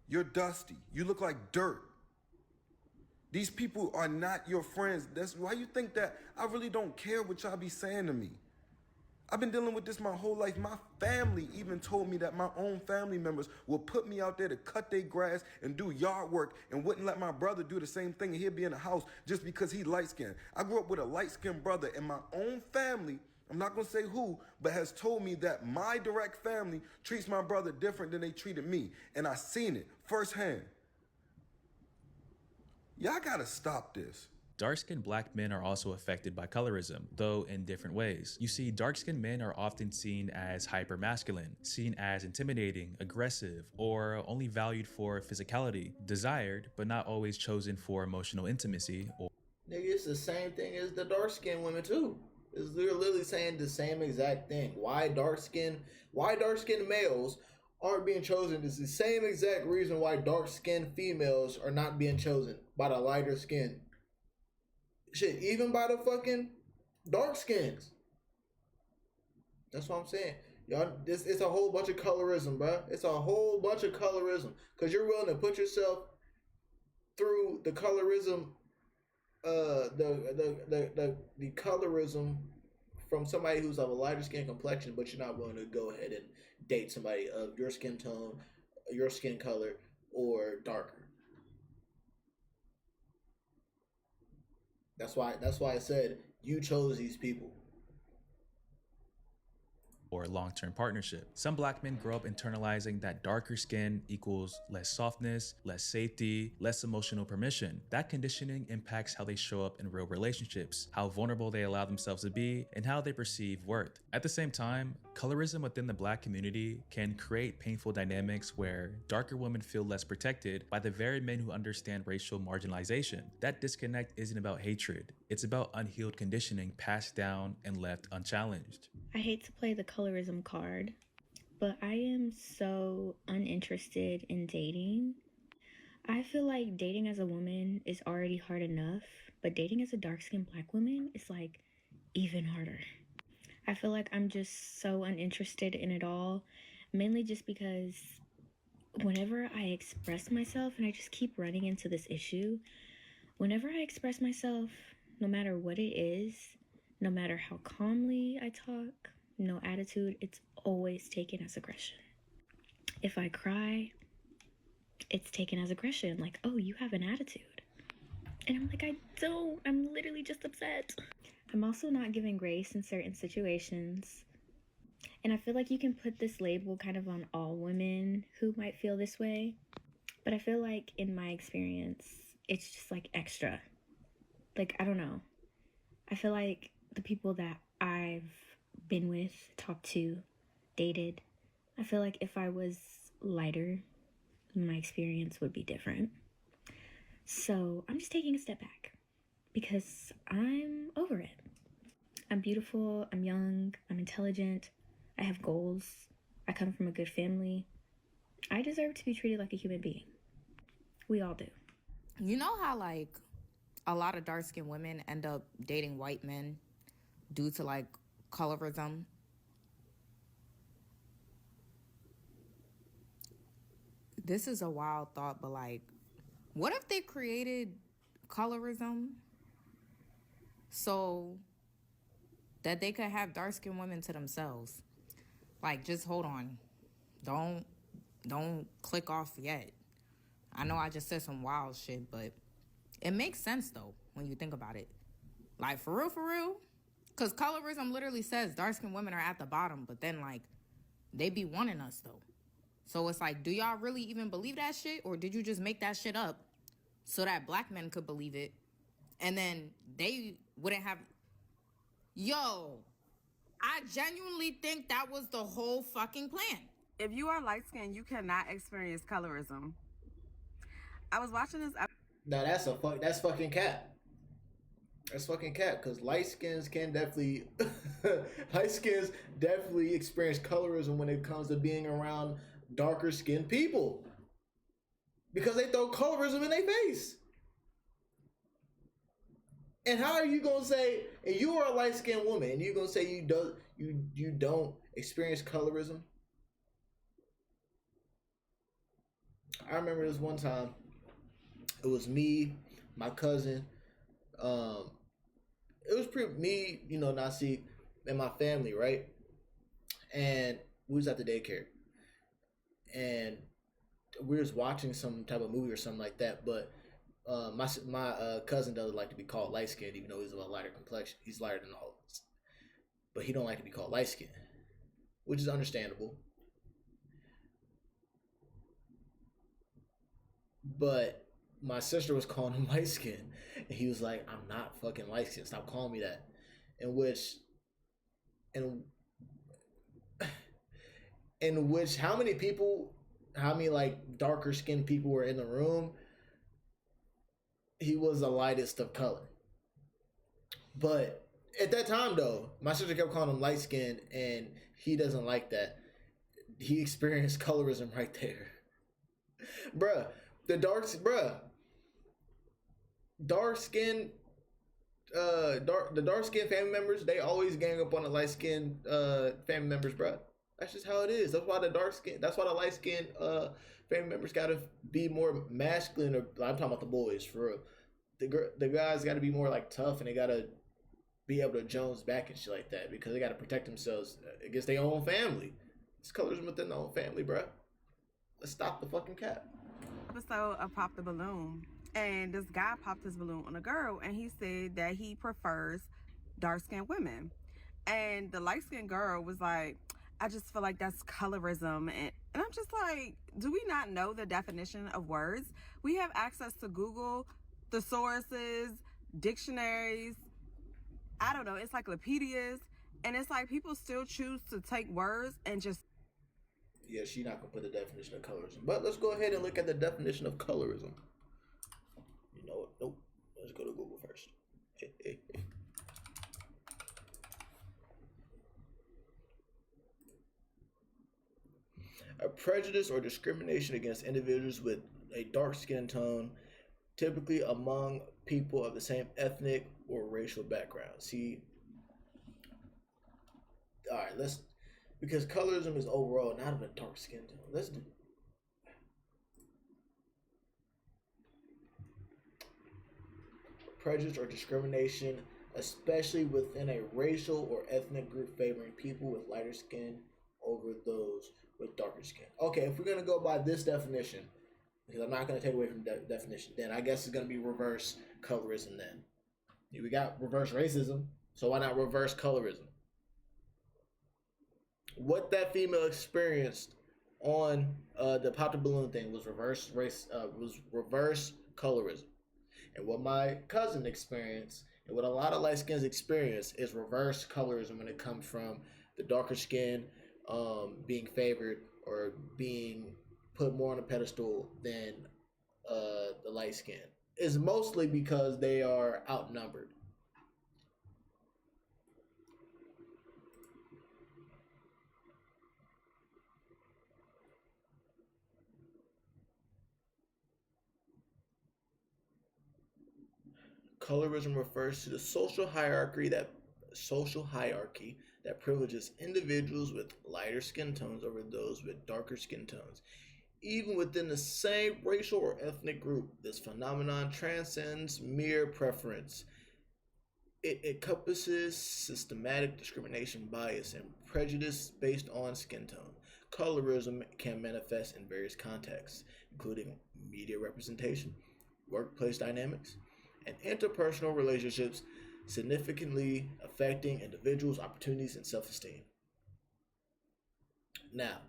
You're dusty. You look like dirt. These people are not your friends. That's why you think that I really don't care what y'all be saying to me. I've been dealing with this my whole life. My family even told me that my own family members will put me out there to cut their grass and do yard work and wouldn't let my brother do the same thing and he'd be in the house just because he light-skinned. I grew up with a light-skinned brother, and my own family, I'm not gonna say who, but has told me that my direct family treats my brother different than they treated me. And I seen it firsthand. Y'all gotta stop this. Dark-skinned black men are also affected by colorism, though in different ways. You see, dark-skinned men are often seen as hyper-masculine, seen as intimidating, aggressive, or only valued for physicality, desired, but not always chosen for emotional intimacy. Or Nigga, it's the same thing as the dark-skinned women too. They're literally saying the same exact thing. Why dark-skinned males aren't being chosen is the same exact reason why dark-skinned females are not being chosen by the lighter skin. Shit, even by the fucking dark skins. That's what I'm saying. Y'all, it's a whole bunch of colorism, bro. It's a whole bunch of colorism. Because you're willing to put yourself through the colorism, the colorism from somebody who's of a lighter skin complexion, but you're not willing to go ahead and date somebody of your skin tone, your skin color, or darker. That's why I said you chose these people. Or long-term partnership. Some black men grow up internalizing that darker skin equals less softness, less safety, less emotional permission. That conditioning impacts how they show up in real relationships, how vulnerable they allow themselves to be, and how they perceive worth. At the same time, colorism within the black community can create painful dynamics where darker women feel less protected by the very men who understand racial marginalization. That disconnect isn't about hatred, it's about unhealed conditioning passed down and left unchallenged. I hate to play the colorism card, but I am so uninterested in dating. I feel like dating as a woman is already hard enough, but dating as a dark-skinned black woman is like even harder. I feel like I'm just so uninterested in it all, mainly just because whenever I express myself, and I just keep running into this issue, whenever I express myself, no matter what it is, no matter how calmly I talk, no attitude, it's always taken as aggression. If I cry, it's taken as aggression. Like, oh, you have an attitude. And I'm like, I don't. I'm literally just upset. I'm also not giving grace in certain situations. And I feel like you can put this label kind of on all women who might feel this way. But I feel like in my experience, it's just like extra. Like, I don't know. I feel like the people that I've been with, talked to, dated, I feel like if I was lighter, my experience would be different. So I'm just taking a step back because I'm over it. I'm beautiful, I'm young, I'm intelligent, I have goals, I come from a good family. I deserve to be treated like a human being. We all do. You know how like a lot of dark-skinned women end up dating white men due to like colorism? This is a wild thought, but like, what if they created colorism so that they could have dark-skinned women to themselves? Like, just hold on. Don't click off yet. I know I just said some wild shit, but it makes sense though when you think about it. Like, for real. Because colorism literally says dark-skinned women are at the bottom, but then, like, they be wanting us, though. So it's like, do y'all really even believe that shit? Or did you just make that shit up so that black men could believe it? And then they wouldn't have... Yo, I genuinely think that was the whole fucking plan. If you are light-skinned, you cannot experience colorism. I was watching this... No, that's fucking cap. That's fucking cap, because light skins definitely experience colorism when it comes to being around darker skinned people. Because they throw colorism in their face. And how are you gonna say, and you are a light skinned woman, and you're gonna say you don't experience colorism? I remember this one time. It was me, my cousin. It was pretty me, Nasi, and my family, right? And we was at the daycare, and we was watching some type of movie or something like that. But my cousin doesn't like to be called light skinned, even though he's of a lighter complexion. He's lighter than all of us, but he don't like to be called light skinned, which is understandable. But my sister was calling him light skinned, and he was like, "I'm not fucking light skinned. Stop calling me that." In which, in in which, how many like darker skinned people were in the room? He was the lightest of color. But at that time, though, my sister kept calling him light skinned, and he doesn't like that. He experienced colorism right there, bruh. Dark skin, the dark skinned family members, they always gang up on the light skinned family members, bruh. That's just how it is. That's why the light skinned family members gotta be more masculine. Or I'm talking about the boys for real. The guys gotta be more like tough, and they gotta be able to Jones back and shit like that, because they gotta protect themselves against their own family. It's colorism within their own family, bruh. Let's stop the fucking cap. Episode of Pop the Balloon, and this guy popped his balloon on a girl, and he said that he prefers dark-skinned women, and the light-skinned girl was like, I just feel like that's colorism, and I'm just like, do we not know the definition of words? We have access to Google, thesauruses, dictionaries, I don't know, encyclopedias, and it's like people still choose to take words and just... Yeah, she's not gonna put the definition of colorism. But let's go ahead and look at the definition of colorism. You know what? Nope. Let's go to Google first. A prejudice or discrimination against individuals with a dark skin tone, typically among people of the same ethnic or racial background. See, all right, because colorism is overall not of a dark skin tone. Let's do prejudice or discrimination, especially within a racial or ethnic group favoring people with lighter skin over those with darker skin. Okay, if we're going to go by this definition, because I'm not going to take away from the definition, then I guess it's going to be reverse colorism then. We got reverse racism, so why not reverse colorism? What that female experienced on the pop the balloon thing was reverse colorism. And what my cousin experienced, and what a lot of light skins experience, is reverse colorism when it comes from the darker skin being favored or being put more on a pedestal than the light skin. It's mostly because they are outnumbered. Colorism refers to the social hierarchy that privileges individuals with lighter skin tones over those with darker skin tones. Even within the same racial or ethnic group, this phenomenon transcends mere preference. It encompasses systematic discrimination, bias, and prejudice based on skin tone. Colorism can manifest in various contexts, including media representation, workplace dynamics, and interpersonal relationships, significantly affecting individuals' opportunities and self-esteem. Now,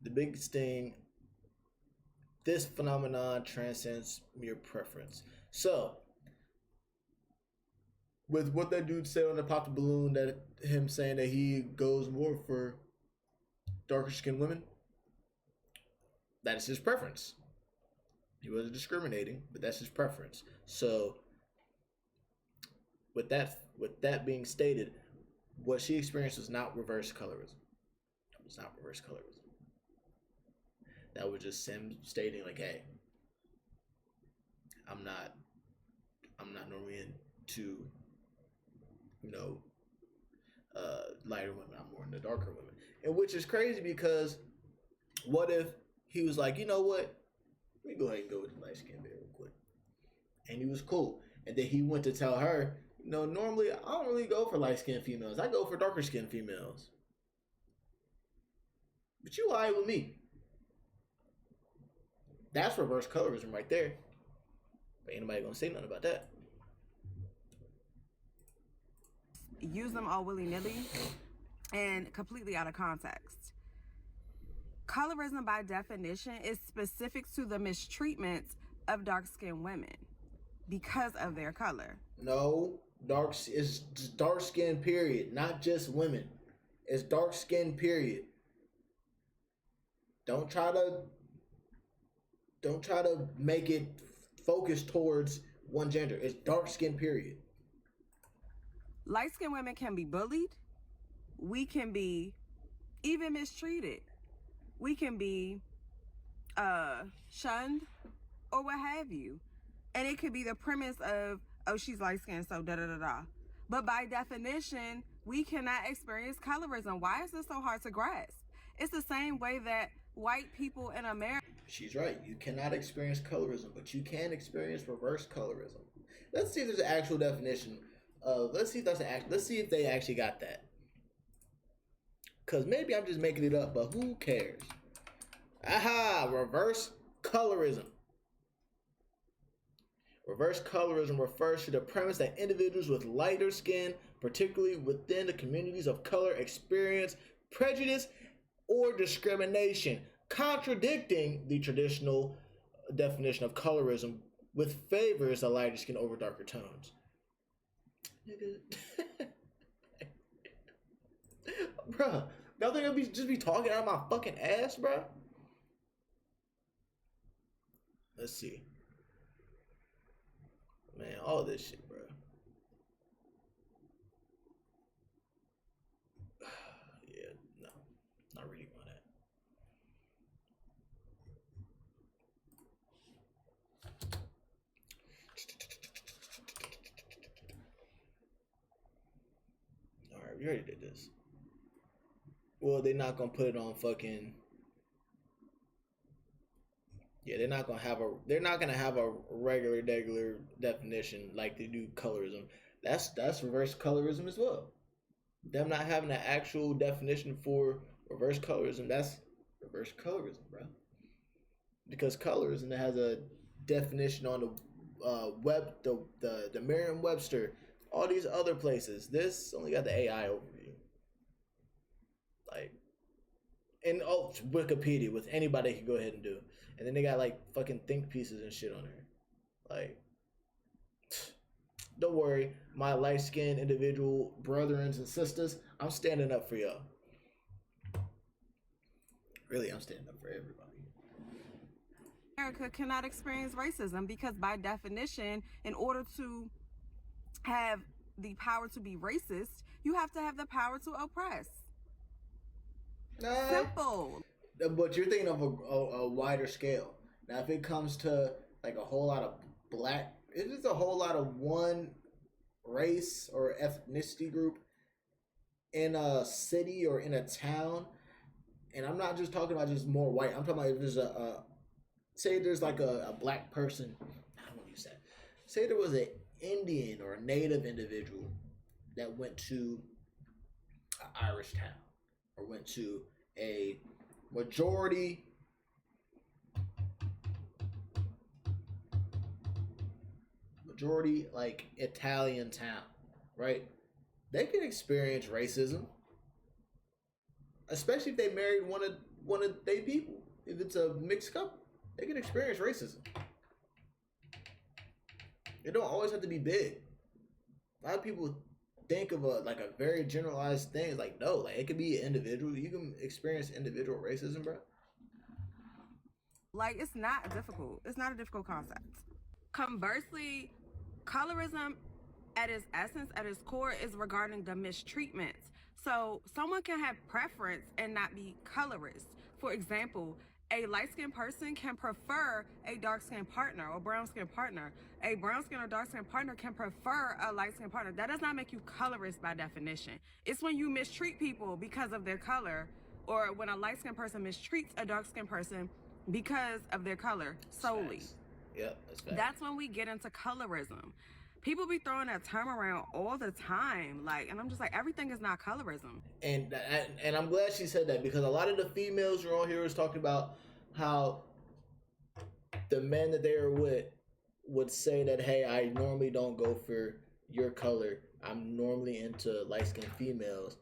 the biggest thing, this phenomenon transcends mere preference. So, with what that dude said on the Pop the Balloon, that him saying that he goes more for darker skinned women, that is his preference. He wasn't discriminating, but that's his preference. So, with that being stated, what she experienced was not reverse colorism. It was not reverse colorism. That was just him stating like, "Hey, I'm not normally into, lighter women. I'm more into darker women," and which is crazy because what if he was like, you know what? Let me go ahead and go with the light skin man real quick. And he was cool. And then he went to tell her, you know, normally I don't really go for light skinned females. I go for darker skinned females. But you alright with me. That's reverse colorism right there. But ain't nobody gonna say nothing about that. Use them all willy-nilly and completely out of context. Colorism, by definition, is specific to the mistreatment of dark-skinned women because of their color. No, it's dark skin, period. Not just women. It's dark skin, period. Don't try to make it focus towards one gender. It's dark skin, period. Light-skinned women can be bullied. We can be even mistreated. We can be shunned or what have you. And it could be the premise of, oh, she's light-skinned, so da-da-da-da. But by definition, we cannot experience colorism. Why is this so hard to grasp? It's the same way that white people in America... She's right. You cannot experience colorism, but you can experience reverse colorism. Let's see if there's an actual definition of... Let's see if they actually got that. Because maybe I'm just making it up, but who cares? Aha! Reverse colorism. Reverse colorism refers to the premise that individuals with lighter skin, particularly within the communities of color, experience prejudice or discrimination, contradicting the traditional definition of colorism, which favors a lighter skin over darker tones. Bruh, y'all think I'll just be talking out of my fucking ass, bruh? Let's see. Man, all this shit, bro. Yeah, no. Not reading on that. Alright, we already did this. Well, they're not gonna put it on fucking... Yeah, they're not gonna have a regular definition like they do colorism. That's reverse colorism as well. Them not having an actual definition for reverse colorism, that's reverse colorism, bro. Because colorism has a definition on the the Merriam-Webster, all these other places. This only got the AI overview. Like, and Wikipedia, with anybody can go ahead and do. And then they got like fucking think pieces and shit on there. Like, don't worry, my light-skinned individual brothers and sisters, I'm standing up for y'all. Really, I'm standing up for everybody. America cannot experience racism because by definition, in order to have the power to be racist, you have to have the power to oppress. Simple. But you're thinking of a wider scale. Now, if it comes to like a whole lot of black, if it's a whole lot of one race or ethnicity group in a city or in a town, and I'm not just talking about just more white. I'm talking about if there's say there's like a black person. I don't want to use that. Say there was an Indian or a Native individual that went to an Irish town or went to a majority like Italian town, right? They can experience racism, especially if they married one of their people. If it's a mixed couple, they can experience racism. It don't always have to be big. A lot of people think of a very generalized thing. It's like, no, like it could be an individual. You can experience individual racism, bro. Like, it's not difficult. It's not a difficult concept. Conversely, colorism at its essence, at its core, is regarding the mistreatment. So someone can have preference and not be colorist. For example, a light-skinned person can prefer a dark-skinned partner or brown-skinned partner. A brown-skinned or dark-skinned partner can prefer a light-skinned partner. That does not make you colorist by definition. It's when you mistreat people because of their color, or when a light-skinned person mistreats a dark-skinned person because of their color solely. Yep, that's facts. That's when we get into colorism. People be throwing that term around all the time, like, and I'm just like, everything is not colorism. And I'm glad she said that, because a lot of the females you're on here is talking about how the men that they are with would say that, hey, I normally don't go for your color. I'm normally into light-skinned females.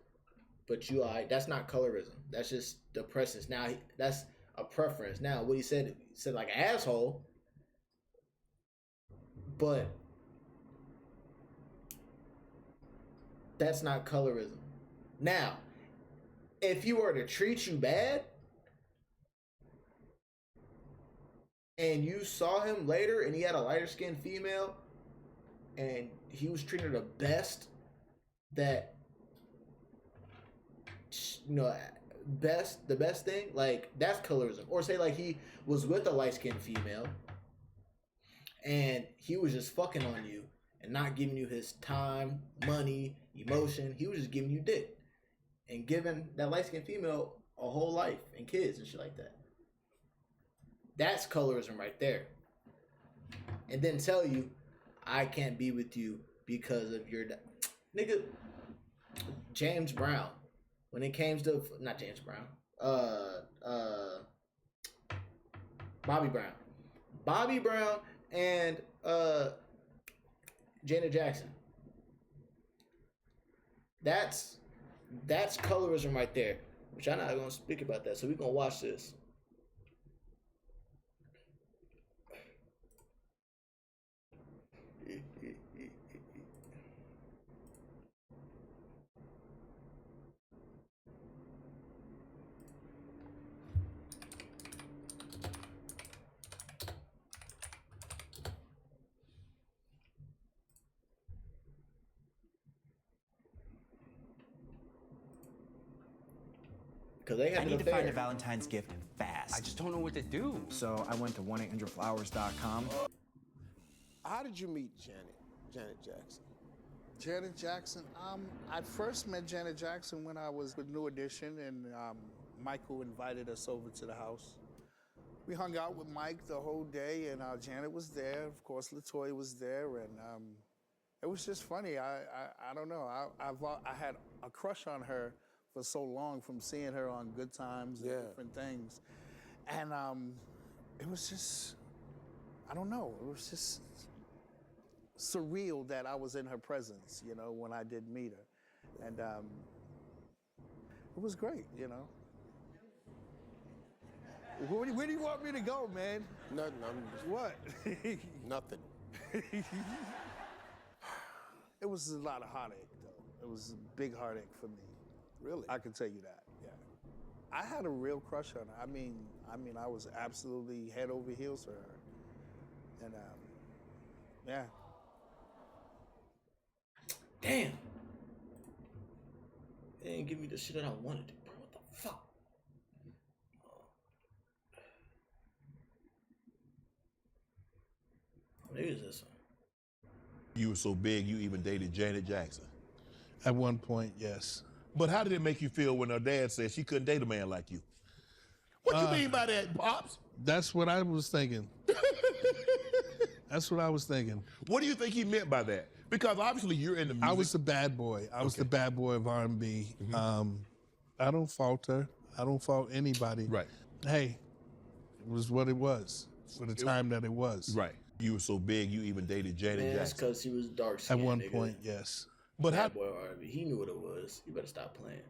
But that's not colorism. That's just the preference. Now, that's a preference. Now, what he said like an asshole, but that's not colorism. Now, if he were to treat you bad, and you saw him later and he had a lighter skinned female and he was treating her the best that, the best thing, like, that's colorism. Or say like he was with a light skinned female and he was just fucking on you and not giving you his time, money, emotion. He was just giving you dick and giving that light skinned female a whole life and kids and shit like that. That's colorism right there. And then tell you, I can't be with you because of your... Nigga, James Brown. When it came to... Not James Brown. Bobby Brown. Bobby Brown and Janet Jackson. That's colorism right there. Which I'm not going to speak about that. So we're going to watch this. Because they had I need to find a Valentine's gift fast. I just don't know what to do. So I went to 1-800-Flowers.com. How did you meet Janet Jackson? Janet Jackson, I first met Janet Jackson when I was with New Edition, and Michael invited us over to the house. We hung out with Mike the whole day, and Janet was there. Of course, LaToya was there, and it was just funny. I don't know. I had a crush on her for so long from seeing her on Good Times and different things. And it was just, I don't know, it was just surreal that I was in her presence, when I did meet her. And it was great, Where do you want me to go, man? Nothing. What? Nothing. It was a lot of heartache, though. It was a big heartache for me. Really? I can tell you that, yeah. I had a real crush on her. I mean, I was absolutely head over heels for her. And, yeah. Damn. They didn't give me the shit that I wanted, bro. What the fuck? Maybe it's this one. You were so big, you even dated Janet Jackson. At one point, yes. But how did it make you feel when her dad said she couldn't date a man like you? What you mean by that, Pops? That's what I was thinking. That's what I was thinking. What do you think he meant by that? Because obviously you're in the music. I was the bad boy. I was the bad boy of R&B. Mm-hmm. I don't fault her. I don't fault anybody. Right. Hey, it was what it was for the time that it was. Right. You were so big, you even dated Janet Jackson. That's because he was dark skinned. At one point, yes. But how? Boy, R&B, he knew what it was. You better stop playing.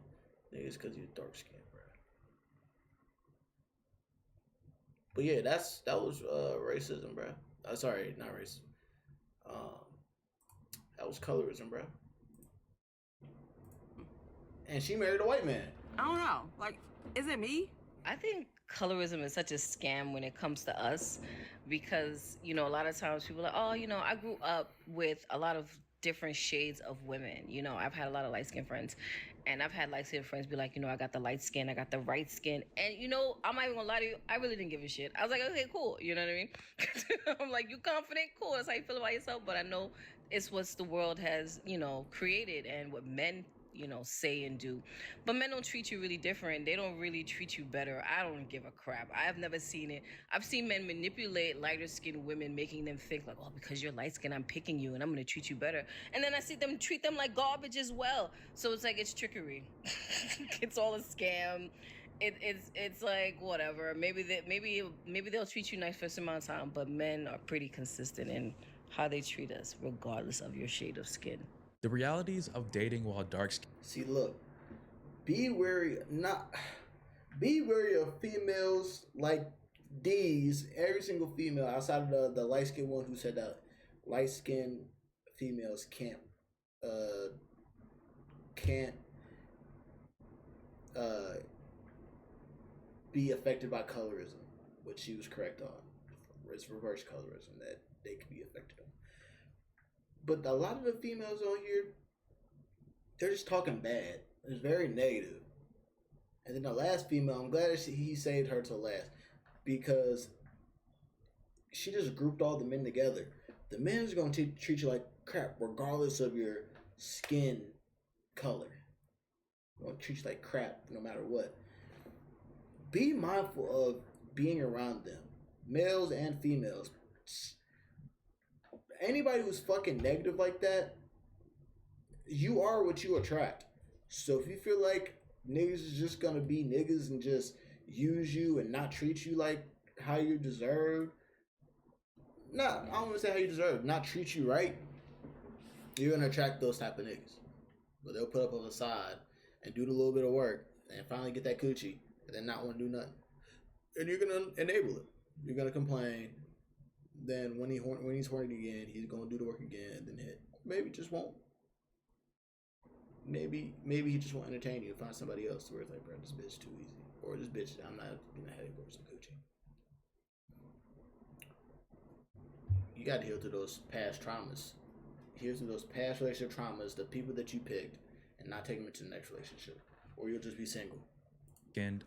Nigga, it's because he was dark skinned, bro. But yeah, that was racism, bro. Sorry, not racism. That was colorism, bro. And she married a white man. I don't know. Like, is it me? I think colorism is such a scam when it comes to us because, a lot of times people are like, oh, I grew up with a lot of different shades of women. I've had a lot of light-skinned friends, and I've had light-skinned friends be like, I got the light skin, I got the right skin. And, I'm not even gonna lie to you, I really didn't give a shit. I was like, okay, cool. You know what I mean? I'm like, you confident? Cool. That's how you feel about yourself. But I know it's what the world has, created and what men, say and do. But men don't treat you really different. They don't really treat you better. I don't give a crap. I have never seen it. I've seen men manipulate lighter skinned women, making them think like, oh, because you're light skinned, I'm picking you and I'm gonna treat you better. And then I see them treat them like garbage as well. So it's like, it's trickery. It's all a scam. It's like whatever. Maybe they'll treat you nice for some amount of time, but men are pretty consistent in how they treat us, regardless of your shade of skin. The realities of dating while dark skinned. See, look, be wary of females like these. Every single female outside of the light skinned one who said that light skinned females can't be affected by colorism, which she was correct on. It's reverse colorism that they can be affected on. But a lot of the females on here, they're just talking bad. It's very negative. And then the last female, I'm glad that he saved her till last, because she just grouped all the men together. The men is going to treat you like crap, regardless of your skin color. They're going to treat you like crap no matter what. Be mindful of being around them, males and females. Anybody who's fucking negative like that, you are what you attract. So if you feel like niggas is just gonna be niggas and just use you and not treat you like how you deserve, I don't want to say how you deserve, not treat you right, you're gonna attract those type of niggas. But they'll put up a facade and do the little bit of work and finally get that coochie and then not want to do nothing. And you're gonna enable it. You're gonna complain. Then when he's horny again, he's gonna do the work again and then hit. Maybe just won't. Maybe he just won't entertain you and find somebody else where it's like, bro, this bitch too easy. Or this bitch, I'm not gonna have to go some coochie. You gotta heal through those past traumas. Heal through those past relationship traumas, the people that you picked, and not take them into the next relationship. Or you'll just be single.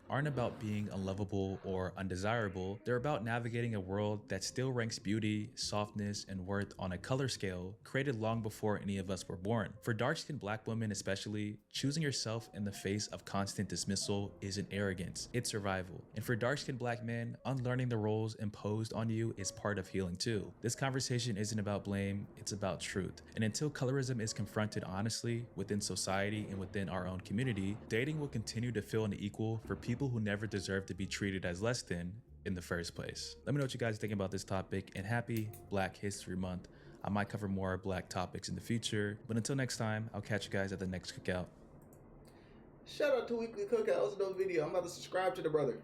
Aren't about being unlovable or undesirable. They're about navigating a world that still ranks beauty, softness, and worth on a color scale created long before any of us were born. For dark-skinned black women especially, choosing yourself in the face of constant dismissal isn't arrogance, it's survival. And for dark-skinned black men, unlearning the roles imposed on you is part of healing too. This conversation isn't about blame, it's about truth. And until colorism is confronted honestly within society and within our own community, dating will continue to feel unequal for people who never deserve to be treated as less than in the first place. Let me know what you guys think about this topic, and happy Black History Month. I might cover more black topics in the future, but until next time, I'll catch you guys at the next cookout. Shout out to Weekly Cookout. That was a dope video. I'm about to subscribe to the brother.